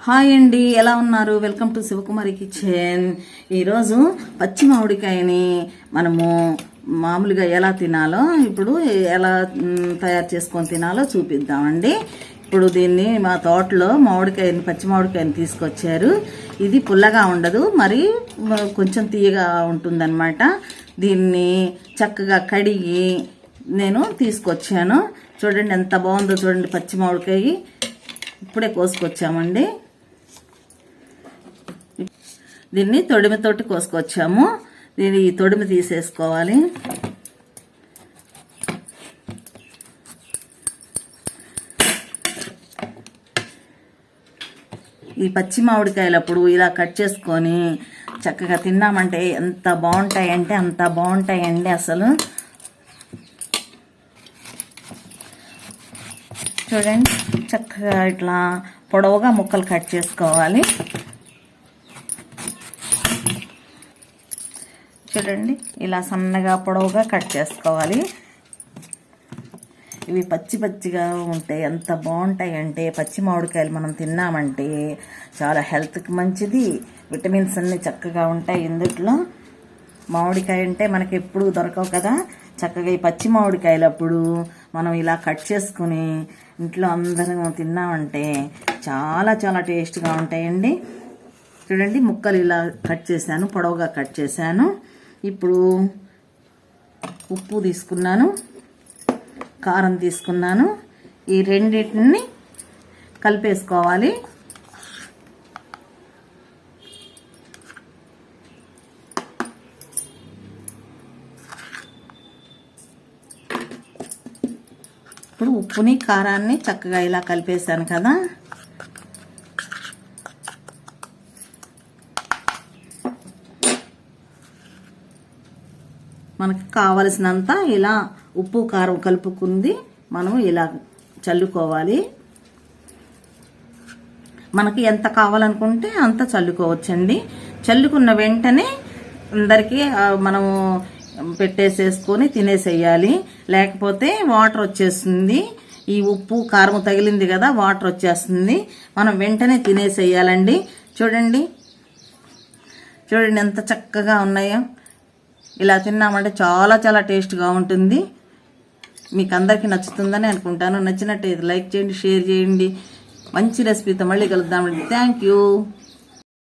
Hi అండి, ఎలా ఉన్నారు? Welcome to Sivakumari kitchen. ఈరోజు పచ్చి మామిడికాయని మనము మామూలుగా ఎలా తినాలో, ఇప్పుడు ఎలా తయారు చేసుకొని తినాలో చూపిద్దామండి. ఇప్పుడు దీన్ని మా తోటలో పచ్చి మామిడికాయని తీసుకొచ్చారు. ఇది పుల్లగా ఉండదు, మరి కొంచెం తీయగా ఉంటుందన్నమాట. దీన్ని చక్కగా కడిగి నేను తీసుకొచ్చాను. చూడండి ఎంత బాగుందో, చూడండి పచ్చి మామిడికాయ ఇప్పుడే కోసుకొచ్చామండి. దీన్ని తొడిమితోటి కోసుకొచ్చాము. దీన్ని ఈ తొడిమి తీసేసుకోవాలి. ఈ పచ్చి మామిడికాయలప్పుడు ఇలా కట్ చేసుకొని చక్కగా తిన్నామంటే ఎంత బాగుంటాయంటే అంత బాగుంటాయండి. అసలు చూడండి, చక్కగా ఇట్లా పొడవుగా ముక్కలు కట్ చేసుకోవాలి. చూడండి, ఇలా సన్నగా పొడవుగా కట్ చేసుకోవాలి. ఇవి పచ్చిగా ఉంటాయి, ఎంత బాగుంటాయి అంటే పచ్చి మామిడికాయలు మనం తిన్నామంటే చాలా హెల్త్కి మంచిది. విటమిన్స్ అన్నీ చక్కగా ఉంటాయి ఇందులో. మామిడికాయ అంటే మనకి ఎప్పుడు దొరకవు కదా. చక్కగా ఈ పచ్చి మామిడికాయలప్పుడు మనం ఇలా కట్ చేసుకుని ఇంట్లో అందరం తిన్నామంటే చాలా చాలా టేస్ట్గా ఉంటాయండి. చూడండి, ముక్కలు ఇలా కట్ చేశాను, పొడవుగా కట్ చేశాను. ఇప్పుడు ఉప్పు తీసుకున్నాను, కారం తీసుకున్నాను. ఈ రెండింటిని కలిపేసుకోవాలి. ఇప్పుడు ఉప్పుని కారాన్ని చక్కగా ఇలా కలిపేసాను కదా. మనకి కావలసినంత ఇలా ఉప్పు కారం కలుపుకుంది మనం ఇలా చల్లుకోవాలి. మనకి ఎంత కావాలనుకుంటే అంత చల్లుకోవచ్చండి. చల్లుకున్న వెంటనే అందరికీ మనము పెట్టేసేసుకొని తినేసేయాలి. లేకపోతే వాటర్ వచ్చేస్తుంది. ఈ ఉప్పు కారం తగిలింది కదా, వాటర్ వచ్చేస్తుంది. మనం వెంటనే తినేసేయాలండి. చూడండి ఎంత చక్కగా ఉన్నాయో. ఇలా తిన్నామంటే చాలా చాలా టేస్ట్గా ఉంటుంది. మీకు అందరికీ నచ్చుతుందని అనుకుంటాను. నచ్చినట్టయితే లైక్ చేయండి, షేర్ చేయండి. మంచి రెసిపీతో మళ్ళీ కలుద్దామండి. Thank you.